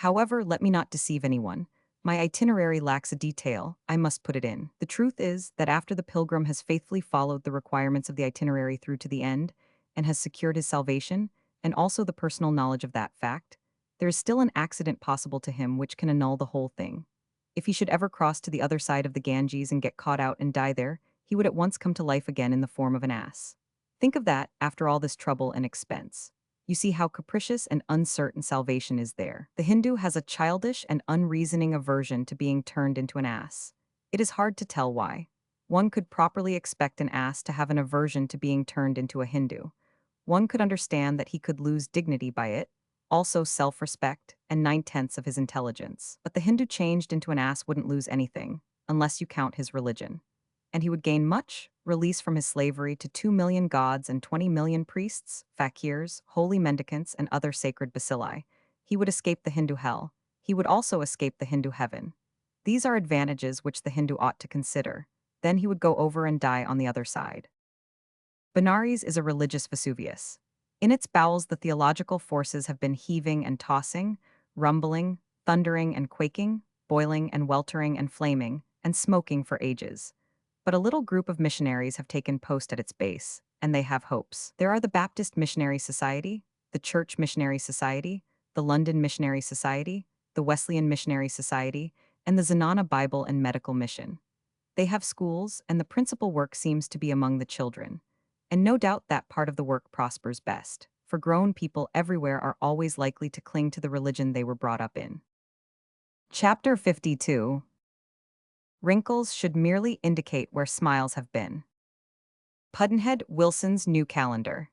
However, let me not deceive anyone. My itinerary lacks a detail, I must put it in. The truth is that after the pilgrim has faithfully followed the requirements of the itinerary through to the end, and has secured his salvation, and also the personal knowledge of that fact, there is still an accident possible to him which can annul the whole thing. If he should ever cross to the other side of the Ganges and get caught out and die there, he would at once come to life again in the form of an ass. Think of that after all this trouble and expense. You see how capricious and uncertain salvation is there. The Hindu has a childish and unreasoning aversion to being turned into an ass. It is hard to tell why. One could properly expect an ass to have an aversion to being turned into a Hindu. One could understand that he could lose dignity by it, also self-respect, and 9/10 of his intelligence. But the Hindu changed into an ass wouldn't lose anything, unless you count his religion. And he would gain much, release from his slavery to 2 million gods and 20 million priests, fakirs, holy mendicants, and other sacred bacilli. He would escape the Hindu hell. He would also escape the Hindu heaven. These are advantages which the Hindu ought to consider. Then he would go over and die on the other side. Benares is a religious Vesuvius. In its bowels, the theological forces have been heaving and tossing, rumbling, thundering and quaking, boiling and weltering and flaming, and smoking for ages. But a little group of missionaries have taken post at its base, and they have hopes. There are the Baptist Missionary Society, the Church Missionary Society, the London Missionary Society, the Wesleyan Missionary Society, and the Zenana Bible and Medical Mission. They have schools, and the principal work seems to be among the children. And no doubt that part of the work prospers best, for grown people everywhere are always likely to cling to the religion they were brought up in. Chapter 52. Wrinkles should merely indicate where smiles have been. Pudd'nhead Wilson's New Calendar.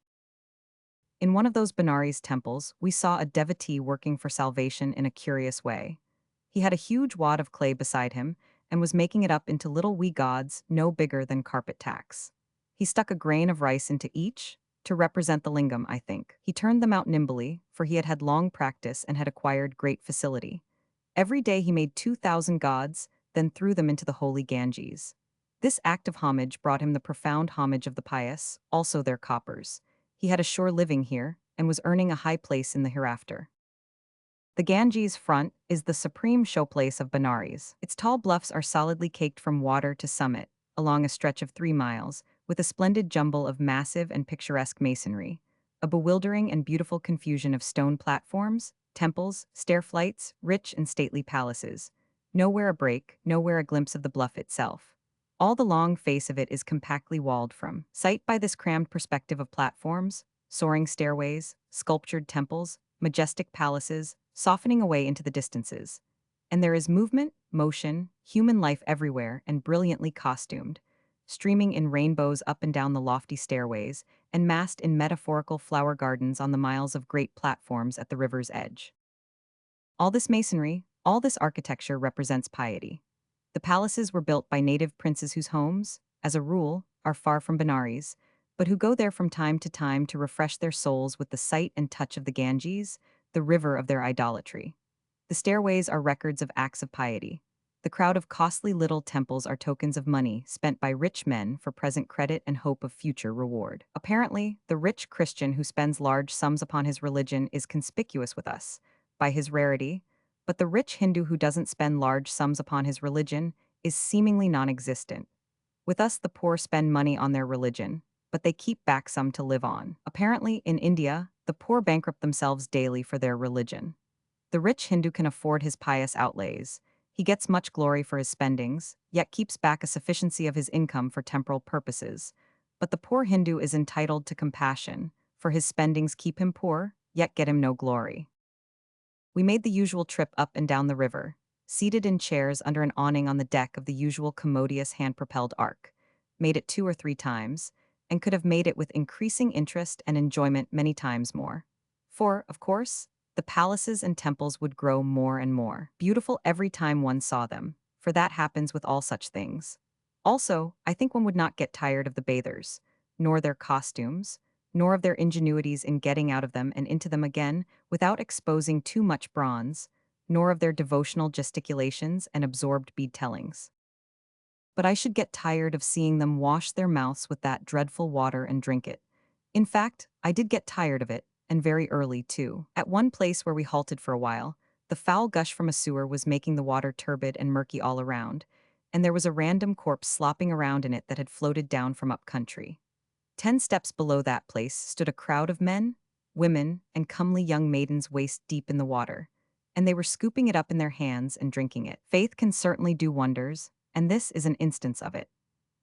In one of those Benares temples, we saw a devotee working for salvation in a curious way. He had a huge wad of clay beside him and was making it up into little wee gods no bigger than carpet tacks. He stuck a grain of rice into each, to represent the lingam, I think. He turned them out nimbly, for he had had long practice and had acquired great facility. Every day he made 2,000 gods, then threw them into the holy Ganges. This act of homage brought him the profound homage of the pious, also their coppers. He had a sure living here, and was earning a high place in the hereafter. The Ganges front is the supreme showplace of Benares. Its tall bluffs are solidly caked from water to summit, along a stretch of 3 miles, with a splendid jumble of massive and picturesque masonry, a bewildering and beautiful confusion of stone platforms, temples, stair flights, rich and stately palaces. Nowhere a break, nowhere a glimpse of the bluff itself. All the long face of it is compactly walled from sight by this crammed perspective of platforms, soaring stairways, sculptured temples, majestic palaces, softening away into the distances. And there is movement, motion, human life everywhere, and brilliantly costumed, streaming in rainbows up and down the lofty stairways, and massed in metaphorical flower gardens on the miles of great platforms at the river's edge. All this masonry, all this architecture represents piety. The palaces were built by native princes whose homes, as a rule, are far from Benares, but who go there from time to time to refresh their souls with the sight and touch of the Ganges, the river of their idolatry. The stairways are records of acts of piety. The crowd of costly little temples are tokens of money spent by rich men for present credit and hope of future reward. Apparently, the rich Christian who spends large sums upon his religion is conspicuous with us, by his rarity, but the rich Hindu who doesn't spend large sums upon his religion is seemingly non-existent. With us, the poor spend money on their religion, but they keep back some to live on. Apparently, in India, the poor bankrupt themselves daily for their religion. The rich Hindu can afford his pious outlays. He gets much glory for his spendings, yet keeps back a sufficiency of his income for temporal purposes. But the poor Hindu is entitled to compassion, for his spendings keep him poor, yet get him no glory. We made the usual trip up and down the river, seated in chairs under an awning on the deck of the usual commodious hand-propelled ark, made it 2 or 3 times, and could have made it with increasing interest and enjoyment many times more. For, of course, the palaces and temples would grow more and more beautiful every time one saw them, for that happens with all such things. Also, I think one would not get tired of the bathers, nor their costumes, nor of their ingenuities in getting out of them and into them again without exposing too much bronze, nor of their devotional gesticulations and absorbed bead-tellings. But I should get tired of seeing them wash their mouths with that dreadful water and drink it. In fact, I did get tired of it, and very early, too. At one place where we halted for a while, The foul gush from a sewer was making the water turbid and murky all around, and there was a random corpse slopping around in it that had floated down from up country. 10 steps below that place stood a crowd of men, women, and comely young maidens waist deep in the water, and they were scooping it up in their hands and drinking it. Faith can certainly do wonders, and this is an instance of it.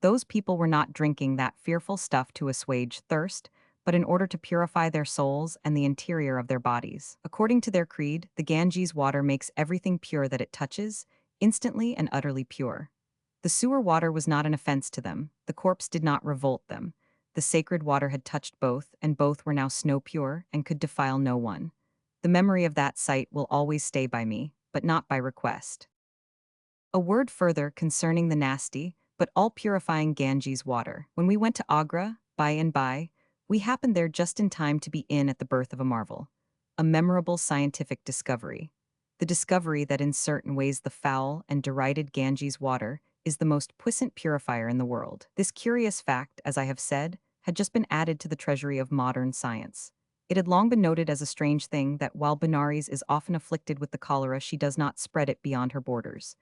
Those people were not drinking that fearful stuff to assuage thirst, but in order to purify their souls and the interior of their bodies. According to their creed, the Ganges water makes everything pure that it touches, instantly and utterly pure. The sewer water was not an offense to them, the corpse did not revolt them. The sacred water had touched both, and both were now snow pure and could defile no one. The memory of that sight will always stay by me, but not by request. A word further concerning the nasty, but all-purifying Ganges water. When we went to Agra, by and by, we happened there just in time to be in at the birth of a marvel. A memorable scientific discovery. The discovery that in certain ways the foul and derided Ganges water is the most puissant purifier in the world. This curious fact, as I have said, had just been added to the treasury of modern science. It had long been noted as a strange thing that while Benares is often afflicted with the cholera, she does not spread it beyond her borders.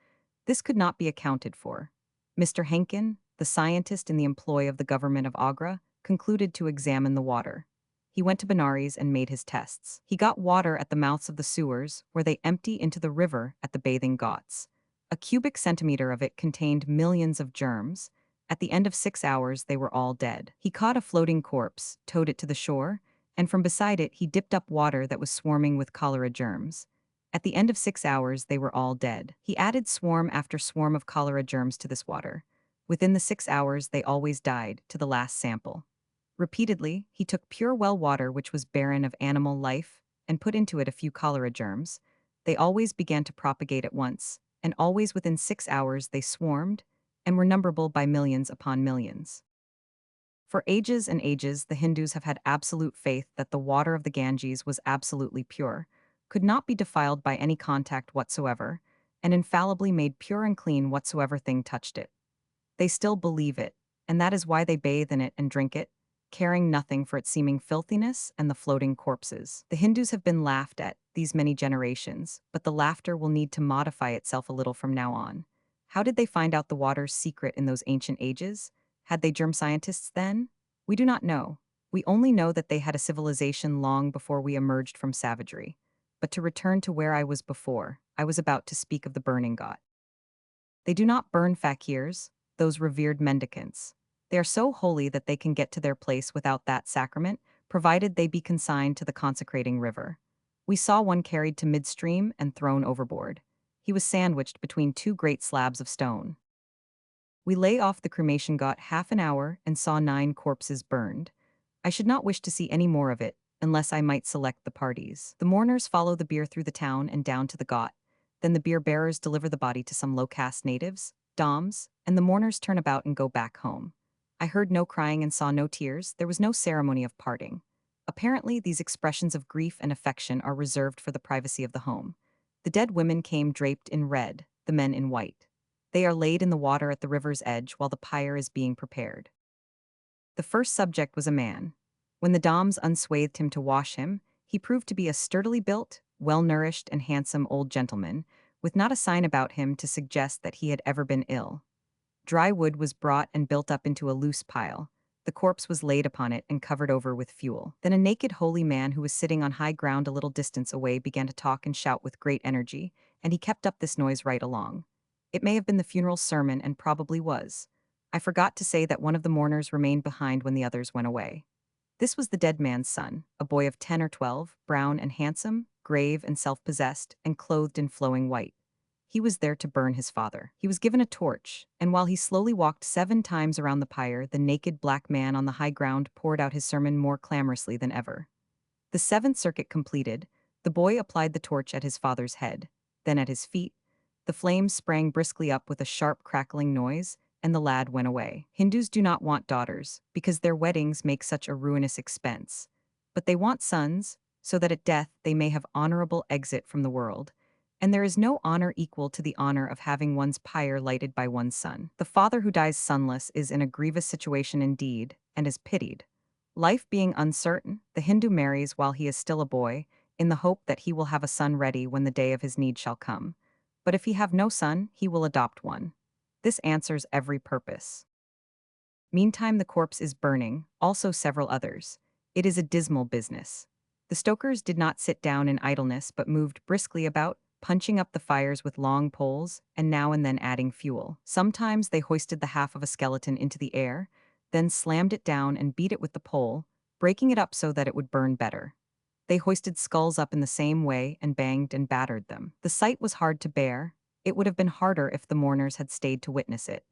This could not be accounted for. Mr. Henkin, the scientist in the employ of the government of Agra, concluded to examine the water. He went to Benares and made his tests. He got water at the mouths of the sewers, where they empty into the river at the bathing ghats. A cubic centimeter of it contained millions of germs. At the end of 6 hours, they were all dead. He caught a floating corpse, towed it to the shore, and from beside it he dipped up water that was swarming with cholera germs. At the end of 6 hours, they were all dead. He added swarm after swarm of cholera germs to this water. Within the 6 hours, they always died, to the last sample. Repeatedly, he took pure well water which was barren of animal life, and put into it a few cholera germs. They always began to propagate at once, and always within 6 hours they swarmed, and were numberable by millions upon millions. For ages and ages, the Hindus have had absolute faith that the water of the Ganges was absolutely pure, could not be defiled by any contact whatsoever, and infallibly made pure and clean whatsoever thing touched it. They still believe it, and that is why they bathe in it and drink it, caring nothing for its seeming filthiness and the floating corpses. The Hindus have been laughed at these many generations, but the laughter will need to modify itself a little from now on. How did they find out the water's secret in those ancient ages? Had they germ scientists then? We do not know. We only know that they had a civilization long before we emerged from savagery. But to return to where I was before, I was about to speak of the burning ghat. They do not burn fakirs, those revered mendicants. They are so holy that they can get to their place without that sacrament, provided they be consigned to the consecrating river. We saw one carried to midstream and thrown overboard. He was sandwiched between two great slabs of stone. We lay off the cremation ghat half an hour and saw 9 corpses burned. I should not wish to see any more of it, unless I might select the parties. The mourners follow the bier through the town and down to the ghat. Then the bier bearers deliver the body to some low-caste natives, Doms, and the mourners turn about and go back home. I heard no crying and saw no tears. There was no ceremony of parting. Apparently, these expressions of grief and affection are reserved for the privacy of the home. The dead women came draped in red, the men in white. They are laid in the water at the river's edge while the pyre is being prepared. The first subject was a man. When the Doms unswathed him to wash him, he proved to be a sturdily built, well-nourished, and handsome old gentleman, with not a sign about him to suggest that he had ever been ill. Dry wood was brought and built up into a loose pile. The corpse was laid upon it and covered over with fuel. Then a naked holy man who was sitting on high ground a little distance away began to talk and shout with great energy, and he kept up this noise right along. It may have been the funeral sermon and probably was. I forgot to say that one of the mourners remained behind when the others went away. This was the dead man's son, a boy of 10 or 12, brown and handsome, grave and self-possessed, and clothed in flowing white. He was there to burn his father. He was given a torch, and while he slowly walked 7 times around the pyre, the naked black man on the high ground poured out his sermon more clamorously than ever. The 7th circuit completed, the boy applied the torch at his father's head, then at his feet. The flames sprang briskly up with a sharp crackling noise, and the lad went away. Hindus do not want daughters, because their weddings make such a ruinous expense. But they want sons, so that at death they may have honorable exit from the world. And there is no honor equal to the honor of having one's pyre lighted by one's son. The father who dies sonless is in a grievous situation indeed, and is pitied. Life being uncertain, the Hindu marries while he is still a boy, in the hope that he will have a son ready when the day of his need shall come. But if he have no son, he will adopt one. This answers every purpose. Meantime, the corpse is burning, also several others. It is a dismal business. The stokers did not sit down in idleness but moved briskly about, punching up the fires with long poles and now and then adding fuel. Sometimes they hoisted the half of a skeleton into the air, then slammed it down and beat it with the pole, breaking it up so that it would burn better. They hoisted skulls up in the same way and banged and battered them. The sight was hard to bear. It would have been harder if the mourners had stayed to witness it.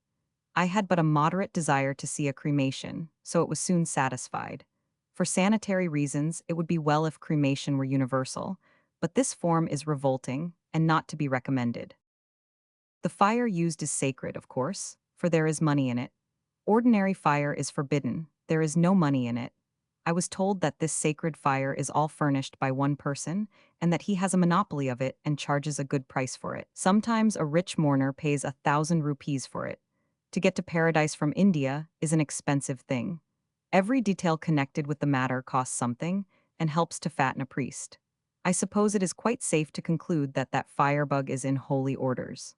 I had but a moderate desire to see a cremation, so it was soon satisfied. For sanitary reasons, it would be well if cremation were universal, but this form is revolting and not to be recommended. The fire used is sacred, of course, for there is money in it. Ordinary fire is forbidden, there is no money in it. I was told that this sacred fire is all furnished by one person, and that he has a monopoly of it and charges a good price for it. Sometimes a rich mourner pays 1,000 rupees for it. To get to paradise from India is an expensive thing. Every detail connected with the matter costs something and helps to fatten a priest. I suppose it is quite safe to conclude that that firebug is in holy orders.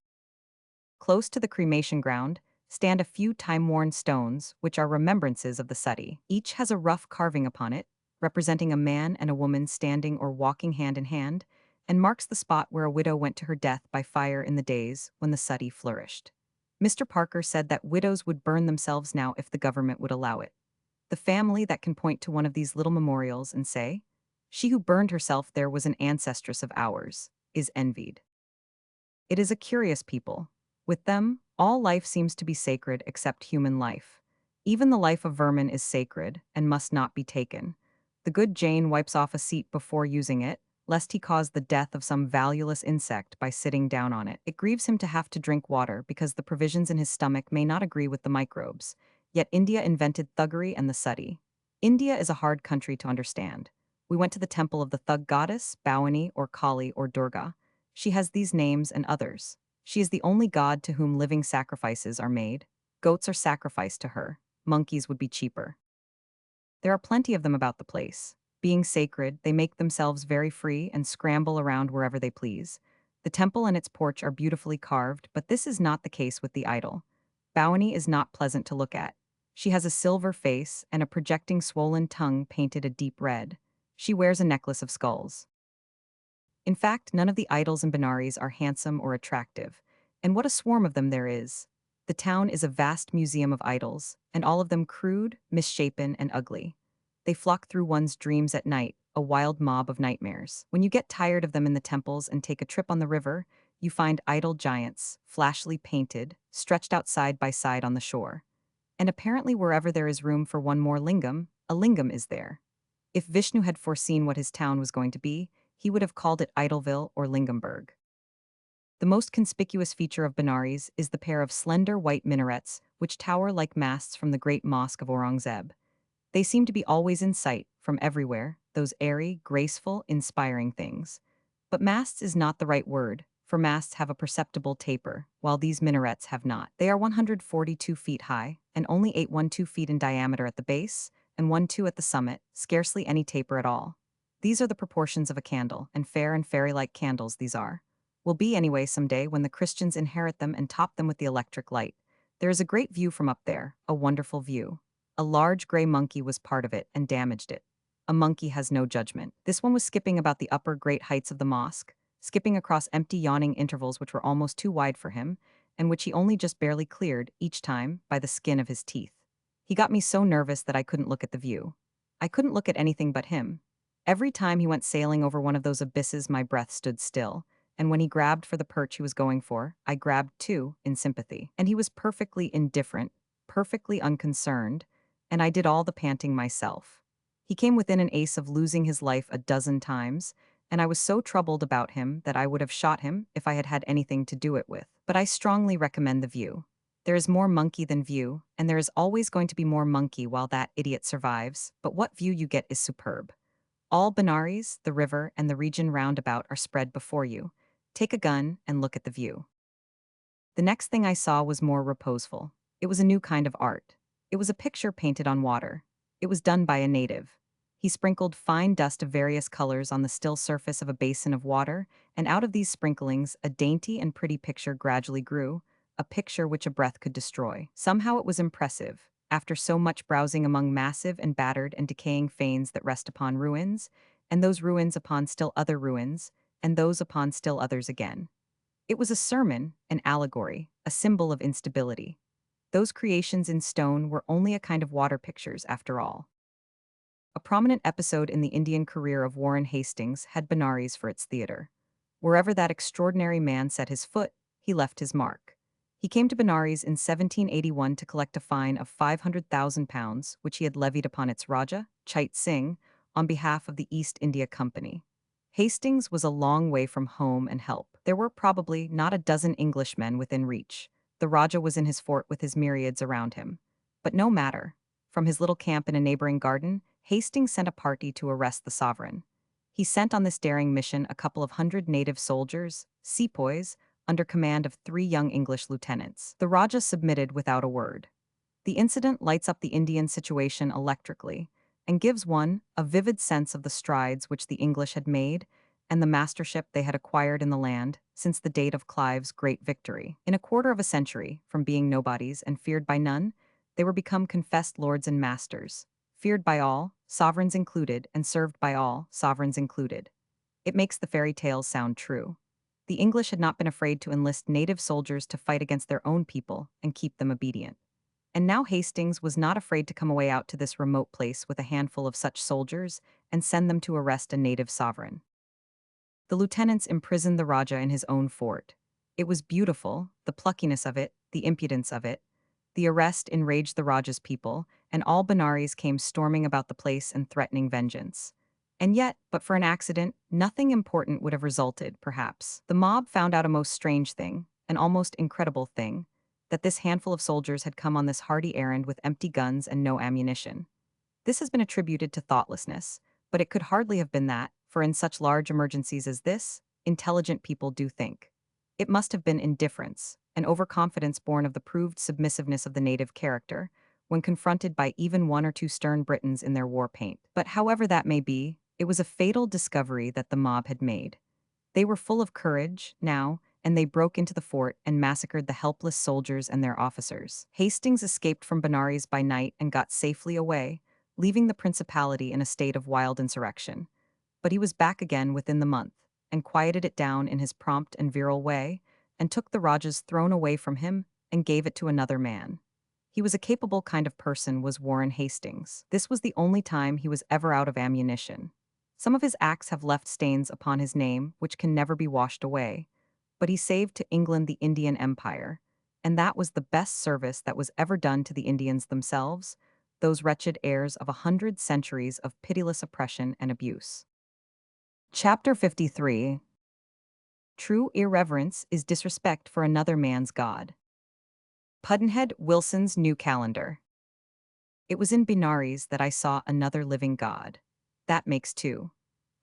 Close to the cremation ground stand a few time-worn stones, which are remembrances of the sati. Each has a rough carving upon it, representing a man and a woman standing or walking hand in hand, and marks the spot where a widow went to her death by fire in the days when the sati flourished. Mr. Parker said that widows would burn themselves now if the government would allow it. The family that can point to one of these little memorials and say, "She who burned herself there was an ancestress of ours," is envied. It is a curious people. With them, all life seems to be sacred except human life. Even the life of vermin is sacred and must not be taken. The good Jane wipes off a seat before using it, lest he cause the death of some valueless insect by sitting down on it. It grieves him to have to drink water because the provisions in his stomach may not agree with the microbes. Yet India invented thuggery and the sati. India is a hard country to understand. We went to the temple of the thug goddess, Bhavani or Kali or Durga. She has these names and others. She is the only god to whom living sacrifices are made. Goats are sacrificed to her. Monkeys would be cheaper. There are plenty of them about the place. Being sacred, they make themselves very free and scramble around wherever they please. The temple and its porch are beautifully carved, but this is not the case with the idol. Bhavani is not pleasant to look at. She has a silver face and a projecting swollen tongue painted a deep red. She wears a necklace of skulls. In fact, none of the idols in Benares are handsome or attractive, and what a swarm of them there is. The town is a vast museum of idols, and all of them crude, misshapen, and ugly. They flock through one's dreams at night, a wild mob of nightmares. When you get tired of them in the temples and take a trip on the river, you find idol giants, flashily painted, stretched out side by side on the shore. And apparently wherever there is room for one more lingam, a lingam is there. If Vishnu had foreseen what his town was going to be, he would have called it Idolville or Lingamburg. The most conspicuous feature of Benares is the pair of slender white minarets which tower like masts from the great mosque of Aurangzeb. They seem to be always in sight, from everywhere, those airy, graceful, inspiring things. But masts is not the right word, for masts have a perceptible taper, while these minarets have not. They are 142 feet high, and only 812 feet in diameter at the base, and 12 at the summit, scarcely any taper at all. These are the proportions of a candle, and fair and fairy-like candles these are. Will be anyway someday when the Christians inherit them and top them with the electric light. There is a great view from up there, a wonderful view. A large gray monkey was part of it and damaged it. A monkey has no judgment. This one was skipping about the upper great heights of the mosque, skipping across empty yawning intervals which were almost too wide for him, and which he only just barely cleared, each time, by the skin of his teeth. He got me so nervous that I couldn't look at the view. I couldn't look at anything but him. Every time he went sailing over one of those abysses, my breath stood still, and when he grabbed for the perch he was going for, I grabbed too, in sympathy. And he was perfectly indifferent, perfectly unconcerned, and I did all the panting myself. He came within an ace of losing his life a dozen times, and I was so troubled about him that I would have shot him if I had had anything to do it with. But I strongly recommend the view. There is more monkey than view, and there is always going to be more monkey while that idiot survives, but what view you get is superb. All Benares, the river, and the region round about are spread before you. Take a gun and look at the view. The next thing I saw was more reposeful. It was a new kind of art. It was a picture painted on water. It was done by a native. He sprinkled fine dust of various colors on the still surface of a basin of water, and out of these sprinklings a dainty and pretty picture gradually grew, a picture which a breath could destroy. Somehow it was impressive, after so much browsing among massive and battered and decaying fanes that rest upon ruins, and those ruins upon still other ruins, and those upon still others again. It was a sermon, an allegory, a symbol of instability. Those creations in stone were only a kind of water pictures, after all. A prominent episode in the Indian career of Warren Hastings had Benares for its theater. Wherever that extraordinary man set his foot, he left his mark. He came to Benares in 1781 to collect a fine of £500,000, which he had levied upon its Raja, Chait Singh, on behalf of the East India Company. Hastings was a long way from home and help. There were probably not a dozen Englishmen within reach. The Raja was in his fort with his myriads around him. But no matter. From his little camp in a neighboring garden, Hastings sent a party to arrest the sovereign. He sent on this daring mission a couple of hundred native soldiers, sepoys, under command of 3 young English lieutenants. The Rajah submitted without a word. The incident lights up the Indian situation electrically and gives one a vivid sense of the strides which the English had made and the mastership they had acquired in the land since the date of Clive's great victory. In a quarter of a century, from being nobodies and feared by none, they were become confessed lords and masters, feared by all, sovereigns included, and served by all, sovereigns included. It makes the fairy tales sound true. The English had not been afraid to enlist native soldiers to fight against their own people and keep them obedient. And now Hastings was not afraid to come away out to this remote place with a handful of such soldiers and send them to arrest a native sovereign. The lieutenants imprisoned the Rajah in his own fort. It was beautiful, the pluckiness of it, the impudence of it. The arrest enraged the Rajah's people, and all Benares came storming about the place and threatening vengeance. And yet, but for an accident, nothing important would have resulted, perhaps. The mob found out a most strange thing, an almost incredible thing, that this handful of soldiers had come on this hardy errand with empty guns and no ammunition. This has been attributed to thoughtlessness, but it could hardly have been that, for in such large emergencies as this, intelligent people do think. It must have been indifference, an overconfidence born of the proved submissiveness of the native character, when confronted by even 1 or 2 stern Britons in their war paint. But however that may be, it was a fatal discovery that the mob had made. They were full of courage, now, and they broke into the fort and massacred the helpless soldiers and their officers. Hastings escaped from Benares by night and got safely away, leaving the principality in a state of wild insurrection. But he was back again within the month, and quieted it down in his prompt and virile way, and took the Rajah's throne away from him and gave it to another man. He was a capable kind of person, was Warren Hastings. This was the only time he was ever out of ammunition. Some of his acts have left stains upon his name which can never be washed away, but he saved to England the Indian Empire, and that was the best service that was ever done to the Indians themselves, those wretched heirs of 100 centuries of pitiless oppression and abuse. Chapter 53. True irreverence is disrespect for another man's God. Pudd'nhead Wilson's New Calendar. It was in Benares that I saw another living God. That makes 2.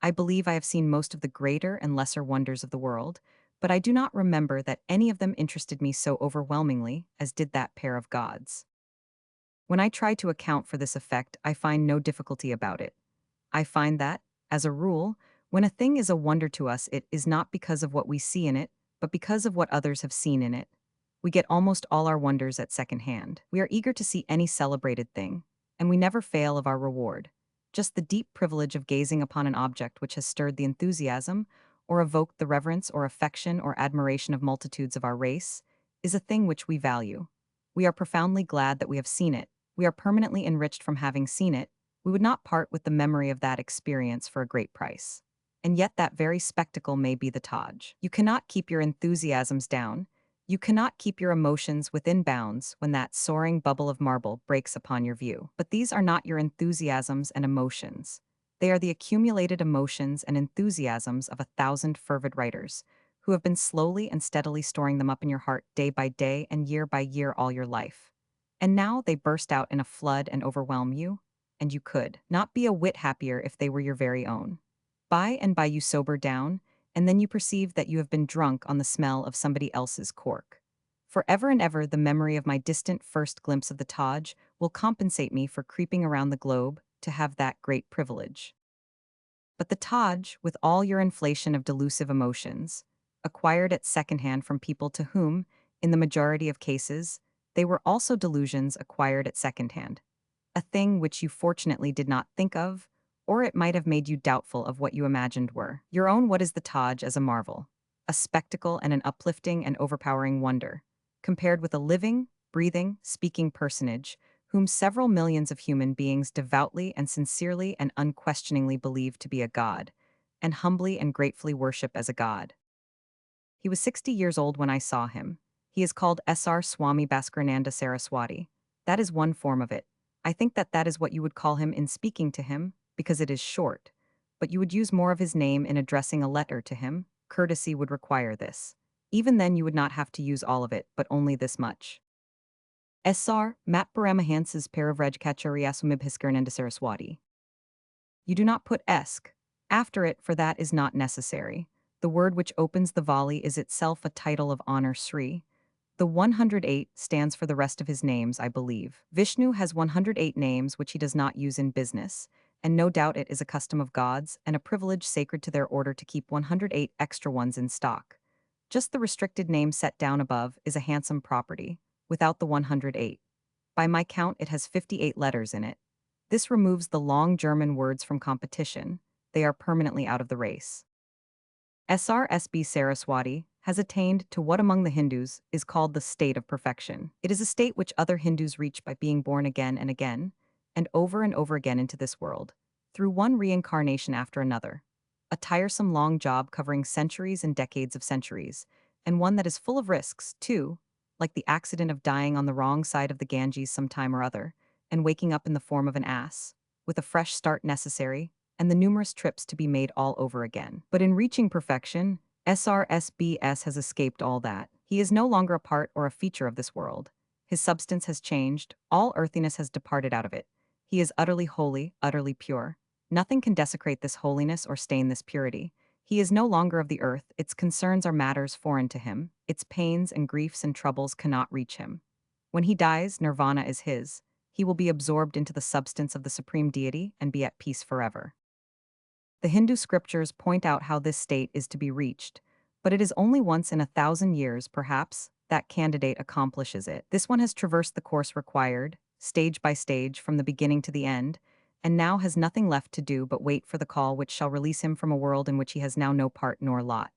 I believe I have seen most of the greater and lesser wonders of the world, but I do not remember that any of them interested me so overwhelmingly as did that pair of gods. When I try to account for this effect, I find no difficulty about it. I find that, as a rule, when a thing is a wonder to us, it is not because of what we see in it, but because of what others have seen in it. We get almost all our wonders at second hand. We are eager to see any celebrated thing, and we never fail of our reward. Just the deep privilege of gazing upon an object which has stirred the enthusiasm, or evoked the reverence or affection or admiration of multitudes of our race, is a thing which we value. We are profoundly glad that we have seen it. We are permanently enriched from having seen it. We would not part with the memory of that experience for a great price. And yet that very spectacle may be the Taj. You cannot keep your enthusiasms down. You cannot keep your emotions within bounds when that soaring bubble of marble breaks upon your view. But these are not your enthusiasms and emotions. They are the accumulated emotions and enthusiasms of 1,000 fervid writers, who have been slowly and steadily storing them up in your heart day by day and year by year all your life. And now they burst out in a flood and overwhelm you, and you could not be a whit happier if they were your very own. By and by you sober down, and then you perceive that you have been drunk on the smell of somebody else's cork. Forever and ever the memory of my distant first glimpse of the Taj will compensate me for creeping around the globe, to have that great privilege. But the Taj, with all your inflation of delusive emotions, acquired at secondhand from people to whom, in the majority of cases, they were also delusions acquired at secondhand, a thing which you fortunately did not think of, or it might have made you doubtful of what you imagined were your own. What is the Taj as a marvel, a spectacle and an uplifting and overpowering wonder, compared with a living, breathing, speaking personage, whom several millions of human beings devoutly and sincerely and unquestioningly believe to be a god, and humbly and gratefully worship as a god. He was 60 years old when I saw him. He is called Sr. Swami Bhaskarananda Saraswati. That is one form of it. I think that that is what you would call him in speaking to him, because it is short. But you would use more of his name in addressing a letter to him. Courtesy would require this. Even then you would not have to use all of it, but only this much. Sr. Mat Paramahansa's Paravrajkacharya Saraswati. You do not put esk after it, for that is not necessary. The word which opens the volley is itself a title of honor, Sri. The 108 stands for the rest of his names, I believe. Vishnu has 108 names which he does not use in business, and no doubt it is a custom of gods and a privilege sacred to their order to keep 108 extra ones in stock. Just the restricted name set down above is a handsome property, without the 108. By my count, it has 58 letters in it. This removes the long German words from competition. They are permanently out of the race. SRSB Saraswati has attained to what among the Hindus is called the state of perfection. It is a state which other Hindus reach by being born again and over again into this world, through one reincarnation after another. A tiresome long job covering centuries and decades of centuries, and one that is full of risks, too, like the accident of dying on the wrong side of the Ganges some time or other, and waking up in the form of an ass, with a fresh start necessary, and the numerous trips to be made all over again. But in reaching perfection, SRSBS has escaped all that. He is no longer a part or a feature of this world. His substance has changed, all earthiness has departed out of it. He is utterly holy, utterly pure. Nothing can desecrate this holiness or stain this purity. He is no longer of the earth, its concerns are matters foreign to him, its pains and griefs and troubles cannot reach him. When he dies, nirvana is his. He will be absorbed into the substance of the supreme deity and be at peace forever. The Hindu scriptures point out how this state is to be reached, but it is only once in 1,000 years, perhaps, that candidate accomplishes it. This one has traversed the course required, stage by stage, from the beginning to the end, and now has nothing left to do but wait for the call which shall release him from a world in which he has now no part nor lot.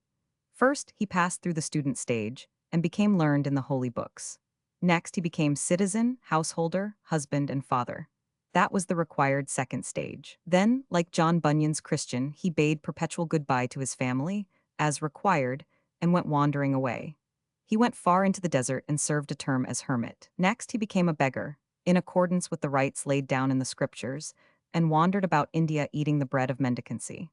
First, he passed through the student stage and became learned in the holy books. Next, he became citizen, householder, husband, and father. That was the required second stage. Then, like John Bunyan's Christian, he bade perpetual goodbye to his family, as required, and went wandering away. He went far into the desert and served a term as hermit. Next, he became a beggar, in accordance with the rites laid down in the scriptures, and wandered about India eating the bread of mendicancy.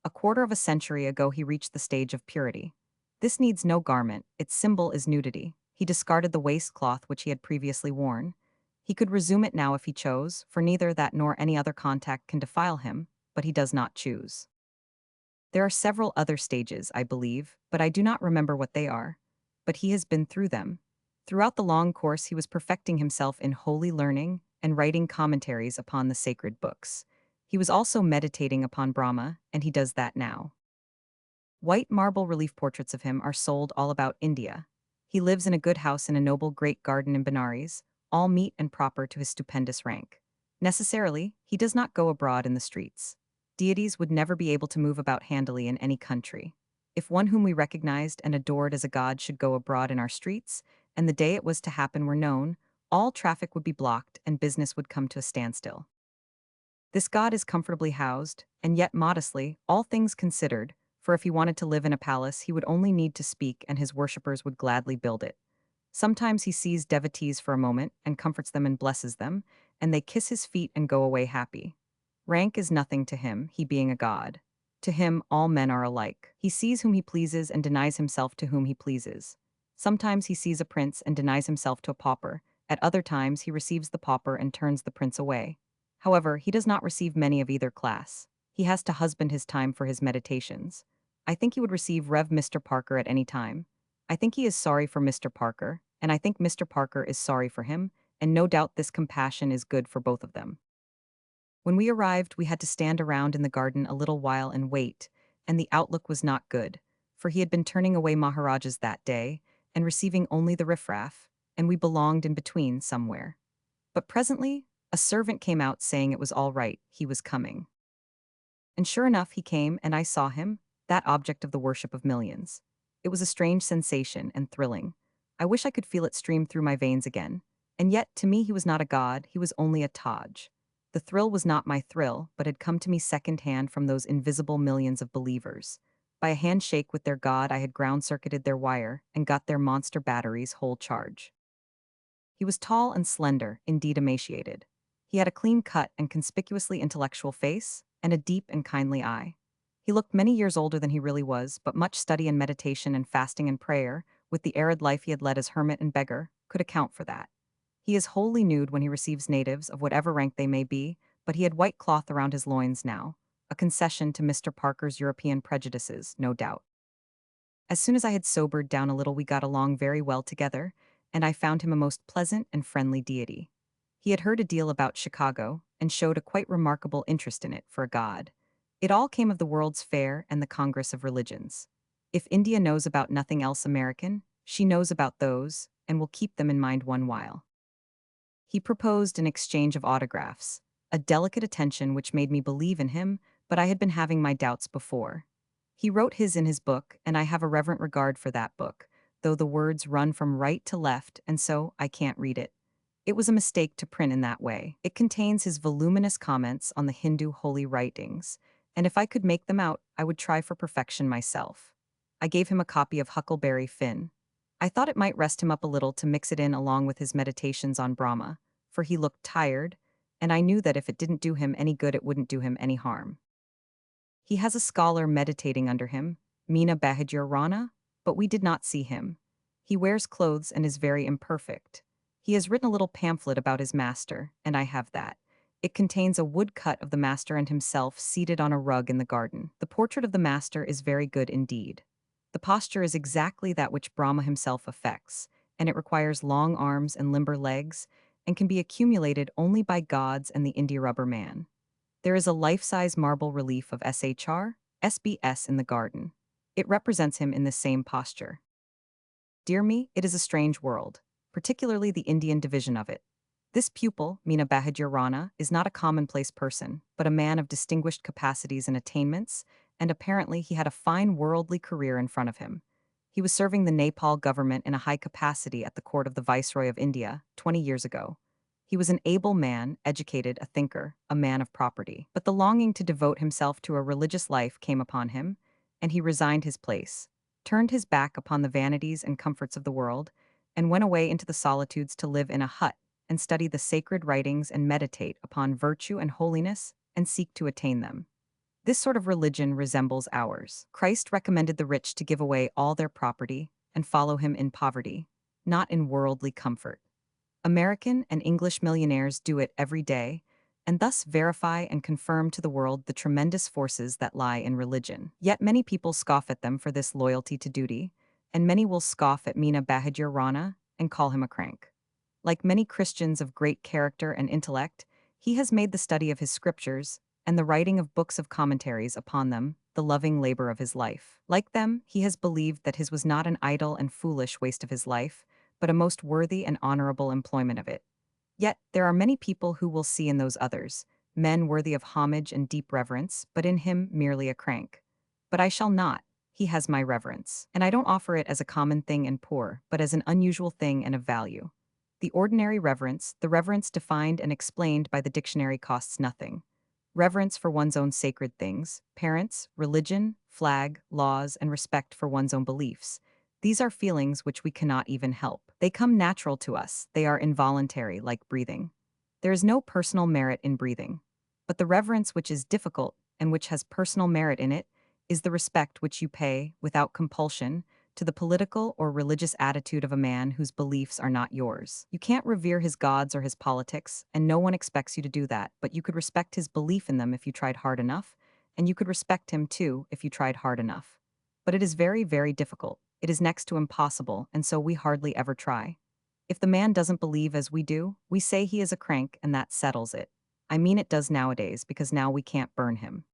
A quarter of a century ago he reached the stage of purity. This needs no garment, its symbol is nudity. He discarded the waistcloth which he had previously worn. He could resume it now if he chose, for neither that nor any other contact can defile him, but he does not choose. There are several other stages, I believe, but I do not remember what they are. But he has been through them. Throughout the long course he was perfecting himself in holy learning and writing commentaries upon the sacred books. He was also meditating upon Brahma, and he does that now. White marble relief portraits of him are sold all about India. He lives in a good house in a noble great garden in Benares, all meet and proper to his stupendous rank. Necessarily, he does not go abroad in the streets. Deities would never be able to move about handily in any country. If one whom we recognized and adored as a god should go abroad in our streets, and the day it was to happen were known, all traffic would be blocked and business would come to a standstill. This god is comfortably housed, and yet modestly, all things considered, for if he wanted to live in a palace he would only need to speak and his worshippers would gladly build it. Sometimes he sees devotees for a moment and comforts them and blesses them, and they kiss his feet and go away happy. Rank is nothing to him, he being a god. To him all men are alike. He sees whom he pleases and denies himself to whom he pleases. Sometimes he sees a prince and denies himself to a pauper, at other times he receives the pauper and turns the prince away. However, he does not receive many of either class. He has to husband his time for his meditations. I think he would receive Rev. Mr. Parker at any time. I think he is sorry for Mr. Parker, and I think Mr. Parker is sorry for him, and no doubt this compassion is good for both of them. When we arrived, we had to stand around in the garden a little while and wait, and the outlook was not good, for he had been turning away Maharajas that day and receiving only the riffraff, and we belonged in between somewhere. But presently, a servant came out saying it was all right, he was coming. And sure enough, he came, and I saw him, that object of the worship of millions. It was a strange sensation and thrilling. I wish I could feel it stream through my veins again. And yet, to me, he was not a god, he was only a Taj. The thrill was not my thrill, but had come to me second-hand from those invisible millions of believers. By a handshake with their god, I had ground-circuited their wire and got their monster batteries whole charge. He was tall and slender, indeed emaciated. He had a clean-cut and conspicuously intellectual face, and a deep and kindly eye. He looked many years older than he really was, but much study and meditation and fasting and prayer, with the arid life he had led as hermit and beggar, could account for that. He is wholly nude when he receives natives, of whatever rank they may be, but he had white cloth around his loins now, a concession to Mr. Parker's European prejudices, no doubt. As soon as I had sobered down a little, we got along very well together, and I found him a most pleasant and friendly deity. He had heard a deal about Chicago, and showed a quite remarkable interest in it for a god. It all came of the World's Fair and the Congress of Religions. If India knows about nothing else American, she knows about those, and will keep them in mind one while. He proposed an exchange of autographs, a delicate attention which made me believe in him, but I had been having my doubts before. He wrote his in his book, and I have a reverent regard for that book, though the words run from right to left, and so I can't read it. It was a mistake to print in that way. It contains his voluminous comments on the Hindu holy writings, and if I could make them out, I would try for perfection myself. I gave him a copy of Huckleberry Finn. I thought it might rest him up a little to mix it in along with his meditations on Brahma, for he looked tired, and I knew that if it didn't do him any good, it wouldn't do him any harm. He has a scholar meditating under him, Meena Bahadur Rana, but we did not see him. He wears clothes and is very imperfect. He has written a little pamphlet about his master, and I have that. It contains a woodcut of the master and himself seated on a rug in the garden. The portrait of the master is very good indeed. The posture is exactly that which Brahma himself affects, and it requires long arms and limber legs, and can be accumulated only by gods and the India rubber man. There is a life-size marble relief of SHR, SBS in the garden. It represents him in the same posture. Dear me, it is a strange world, particularly the Indian division of it. This pupil, Meena Bahadur Rana, is not a commonplace person, but a man of distinguished capacities and attainments, and apparently he had a fine worldly career in front of him. He was serving the Nepal government in a high capacity at the court of the Viceroy of India 20 years ago. He was an able man, educated, a thinker, a man of property. But the longing to devote himself to a religious life came upon him, and he resigned his place, turned his back upon the vanities and comforts of the world, and went away into the solitudes to live in a hut and study the sacred writings and meditate upon virtue and holiness and seek to attain them. This sort of religion resembles ours. Christ recommended the rich to give away all their property and follow him in poverty, not in worldly comfort. American and English millionaires do it every day, and thus verify and confirm to the world the tremendous forces that lie in religion. Yet many people scoff at them for this loyalty to duty, and many will scoff at Meena Bahadur Rana and call him a crank. Like many Christians of great character and intellect, he has made the study of his scriptures and the writing of books of commentaries upon them the loving labor of his life. Like them, he has believed that his was not an idle and foolish waste of his life, but a most worthy and honorable employment of it. Yet there are many people who will see in those others men worthy of homage and deep reverence, but in him merely a crank. But I shall not. He has my reverence, and I don't offer it as a common thing and poor, but as an unusual thing and of value. The ordinary reverence, the reverence defined and explained by the dictionary, costs nothing. Reverence for one's own sacred things, parents, religion, flag, laws, and respect for one's own beliefs. These are feelings which we cannot even help. They come natural to us, they are involuntary, like breathing. There is no personal merit in breathing. But the reverence which is difficult, and which has personal merit in it, is the respect which you pay, without compulsion, to the political or religious attitude of a man whose beliefs are not yours. You can't revere his gods or his politics, and no one expects you to do that, but you could respect his belief in them if you tried hard enough, and you could respect him too if you tried hard enough. But it is very, very difficult. It is next to impossible, and so we hardly ever try. If the man doesn't believe as we do, we say he is a crank, and that settles it. I mean it does nowadays because now we can't burn him.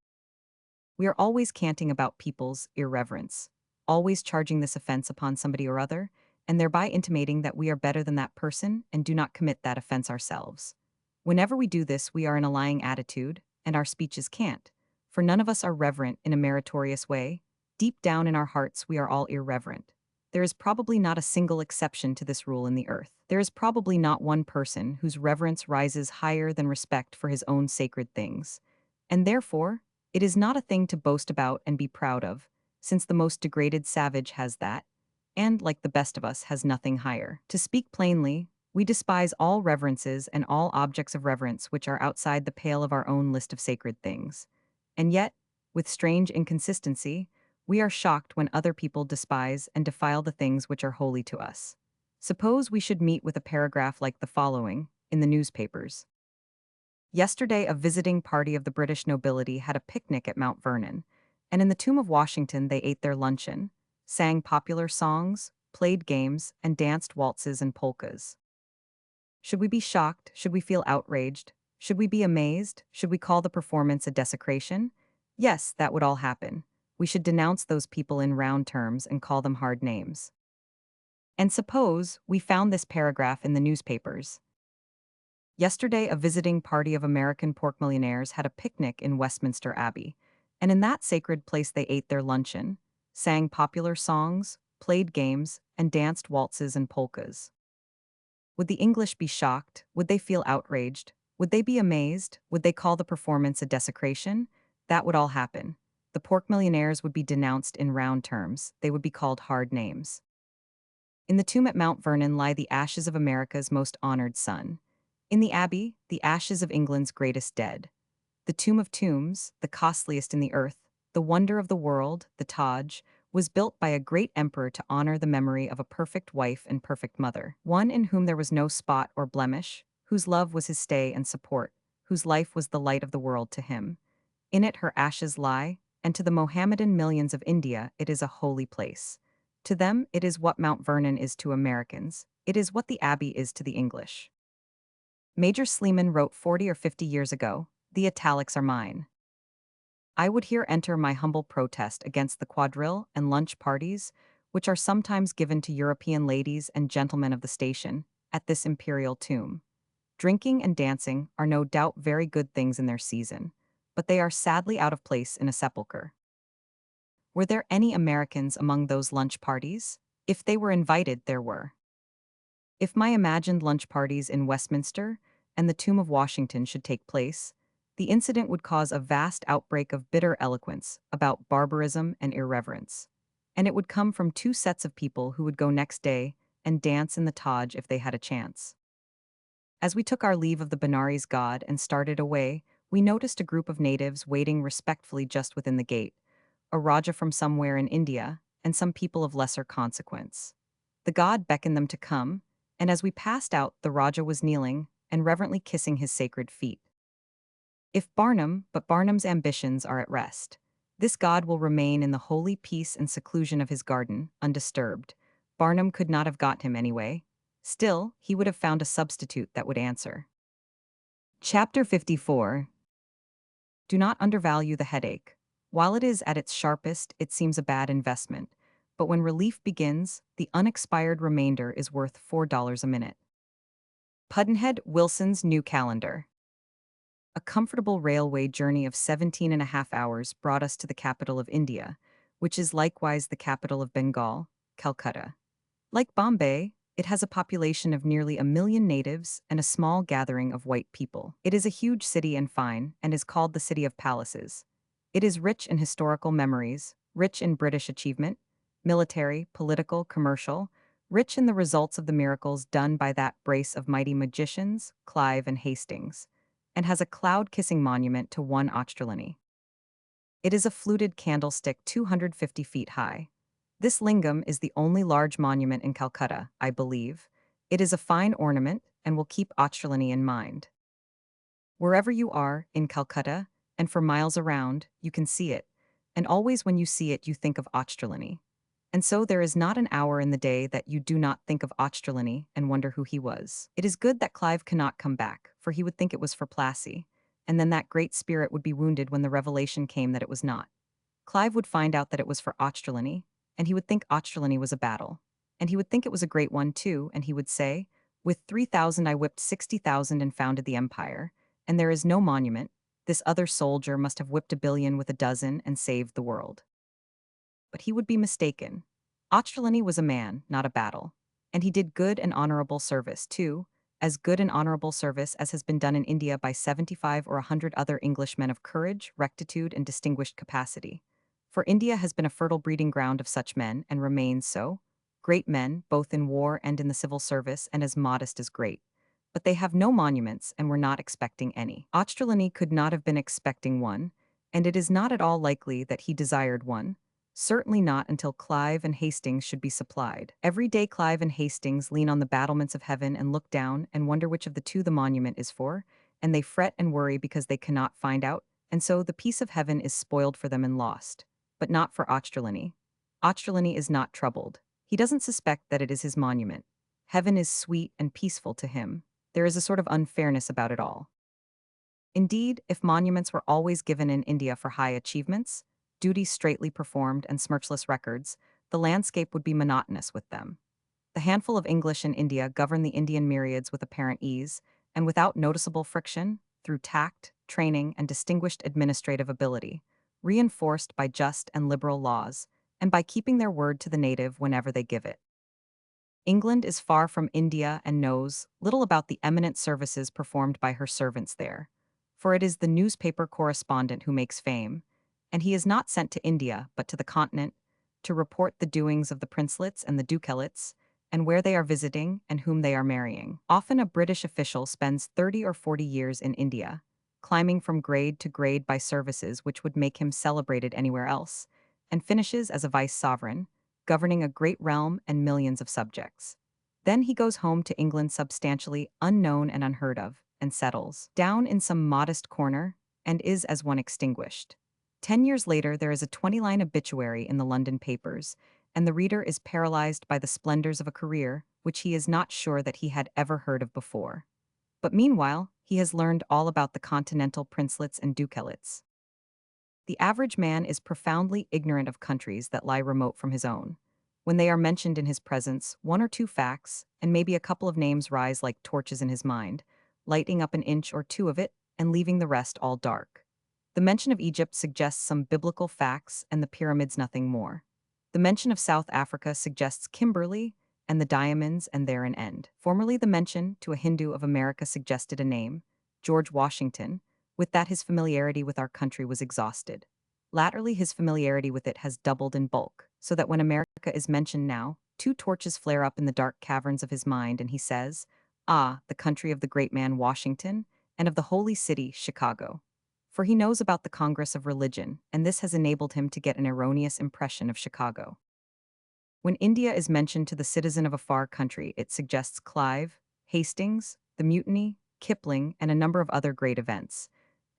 We are always canting about people's irreverence, always charging this offense upon somebody or other, and thereby intimating that we are better than that person and do not commit that offense ourselves. Whenever we do this, we are in a lying attitude, and our speech is cant, for none of us are reverent in a meritorious way. Deep down in our hearts, we are all irreverent. There is probably not a single exception to this rule in the earth. There is probably not one person whose reverence rises higher than respect for his own sacred things. And therefore, it is not a thing to boast about and be proud of, since the most degraded savage has that, and, like the best of us, has nothing higher. To speak plainly, we despise all reverences and all objects of reverence which are outside the pale of our own list of sacred things. And yet, with strange inconsistency, we are shocked when other people despise and defile the things which are holy to us. Suppose we should meet with a paragraph like the following in the newspapers. Yesterday, a visiting party of the British nobility had a picnic at Mount Vernon, and in the Tomb of Washington they ate their luncheon, sang popular songs, played games, and danced waltzes and polkas. Should we be shocked? Should we feel outraged? Should we be amazed? Should we call the performance a desecration? Yes, that would all happen. We should denounce those people in round terms and call them hard names. And suppose we found this paragraph in the newspapers. Yesterday, a visiting party of American pork millionaires had a picnic in Westminster Abbey, and in that sacred place they ate their luncheon, sang popular songs, played games, and danced waltzes and polkas. Would the English be shocked? Would they feel outraged? Would they be amazed? Would they call the performance a desecration? That would all happen. The pork millionaires would be denounced in round terms. They would be called hard names. In the tomb at Mount Vernon lie the ashes of America's most honored son. In the abbey, the ashes of England's greatest dead. The tomb of tombs, the costliest in the earth, the wonder of the world, the Taj, was built by a great emperor to honor the memory of a perfect wife and perfect mother, one in whom there was no spot or blemish, whose love was his stay and support, whose life was the light of the world to him. In it her ashes lie, and to the Mohammedan millions of India it is a holy place. To them it is what Mount Vernon is to Americans, it is what the Abbey is to the English. Major Sleeman wrote 40 or 50 years ago, "The italics are mine." I would here enter my humble protest against the quadrille and lunch parties, which are sometimes given to European ladies and gentlemen of the station, at this imperial tomb. Drinking and dancing are no doubt very good things in their season, but they are sadly out of place in a sepulchre. Were there any Americans among those lunch parties? If they were invited, there were. If my imagined lunch parties in Westminster and the Tomb of Washington should take place, the incident would cause a vast outbreak of bitter eloquence about barbarism and irreverence. And it would come from two sets of people who would go next day and dance in the Taj if they had a chance. As we took our leave of the Benares god and started away, we noticed a group of natives waiting respectfully just within the gate, a Raja from somewhere in India, and some people of lesser consequence. The god beckoned them to come, and as we passed out, the Raja was kneeling and reverently kissing his sacred feet. If Barnum's ambitions are at rest, this god will remain in the holy peace and seclusion of his garden, undisturbed. Barnum could not have got him anyway. Still, he would have found a substitute that would answer. Chapter 54. Do not undervalue the headache. While it is at its sharpest, it seems a bad investment, but when relief begins, the unexpired remainder is worth $4 a minute. Pudd'nhead Wilson's New Calendar. A comfortable railway journey of 17 and a half hours brought us to the capital of India, which is likewise the capital of Bengal, Calcutta. Like Bombay, it has a population of nearly 1 million natives and a small gathering of white people. It is a huge city and fine, and is called the City of Palaces. It is rich in historical memories, rich in British achievement, military, political, commercial, rich in the results of the miracles done by that brace of mighty magicians, Clive and Hastings, and has a cloud-kissing monument to one Ochterlony. It is a fluted candlestick 250 feet high. This lingam is the only large monument in Calcutta, I believe. It is a fine ornament and will keep Ochterlony in mind. Wherever you are, in Calcutta, and for miles around, you can see it, and always when you see it you think of Ochterlony. And so there is not an hour in the day that you do not think of Ochterlony and wonder who he was. It is good that Clive cannot come back, for he would think it was for Plassey. and then that great spirit would be wounded when the revelation came that it was not. Clive would find out that it was for Australian, and he would think Australian was a battle. And he would think it was a great one too, and he would say, "With 3,000 I whipped 60,000 and founded the empire, and there is no monument. This other soldier must have whipped 1 billion with 12 and saved the world." But he would be mistaken. Australian was a man, not a battle. And he did good and honorable service, too, as good and honorable service as has been done in India by 75 or 100 other English men of courage, rectitude, and distinguished capacity. For India has been a fertile breeding ground of such men, and remains so. Great men, both in war and in the civil service, and as modest as great. But they have no monuments, and were not expecting any. Australian could not have been expecting one, and it is not at all likely that he desired one. Certainly not until Clive and Hastings should be supplied. Every day Clive and Hastings lean on the battlements of heaven and look down and wonder which of the two the monument is for, and they fret and worry because they cannot find out, and so the peace of heaven is spoiled for them and lost. But not for Australian. Australian is not troubled. He doesn't suspect that it is his monument. Heaven is sweet and peaceful to him. There is a sort of unfairness about it all. Indeed, if monuments were always given in India for high achievements, duties straightly performed, and smirchless records, the landscape would be monotonous with them. The handful of English in India govern the Indian myriads with apparent ease, and without noticeable friction, through tact, training, and distinguished administrative ability, reinforced by just and liberal laws, and by keeping their word to the native whenever they give it. England is far from India and knows little about the eminent services performed by her servants there, for it is the newspaper correspondent who makes fame, and he is not sent to India but to the continent to report the doings of the princelets and the ducalates, and where they are visiting and whom they are marrying. Often a British official spends 30 or 40 years in India, climbing from grade to grade by services which would make him celebrated anywhere else, and finishes as a vice sovereign, governing a great realm and millions of subjects. Then he goes home to England substantially unknown and unheard of, and settles down in some modest corner, and is as one extinguished. 10 years later, there is a 20-line obituary in the London papers, and the reader is paralyzed by the splendors of a career which he is not sure that he had ever heard of before. But meanwhile, he has learned all about the continental princelets and ducalates. The average man is profoundly ignorant of countries that lie remote from his own. When they are mentioned in his presence, one or two facts, and maybe a couple of names rise like torches in his mind, lighting up an inch or two of it, and leaving the rest all dark. The mention of Egypt suggests some biblical facts, and the pyramids nothing more. The mention of South Africa suggests Kimberley, and the diamonds, and there an end. Formerly the mention to a Hindu of America suggested a name, George Washington. With that his familiarity with our country was exhausted. Latterly his familiarity with it has doubled in bulk, so that when America is mentioned now, two torches flare up in the dark caverns of his mind, and he says, "Ah, the country of the great man Washington, and of the holy city, Chicago." For he knows about the Congress of Religion, and this has enabled him to get an erroneous impression of Chicago. When India is mentioned to the citizen of a far country, it suggests Clive, Hastings, the Mutiny, Kipling, and a number of other great events.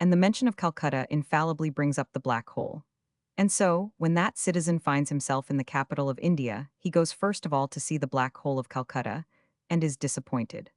And the mention of Calcutta infallibly brings up the black hole. And so, when that citizen finds himself in the capital of India, he goes first of all to see the black hole of Calcutta, and is disappointed.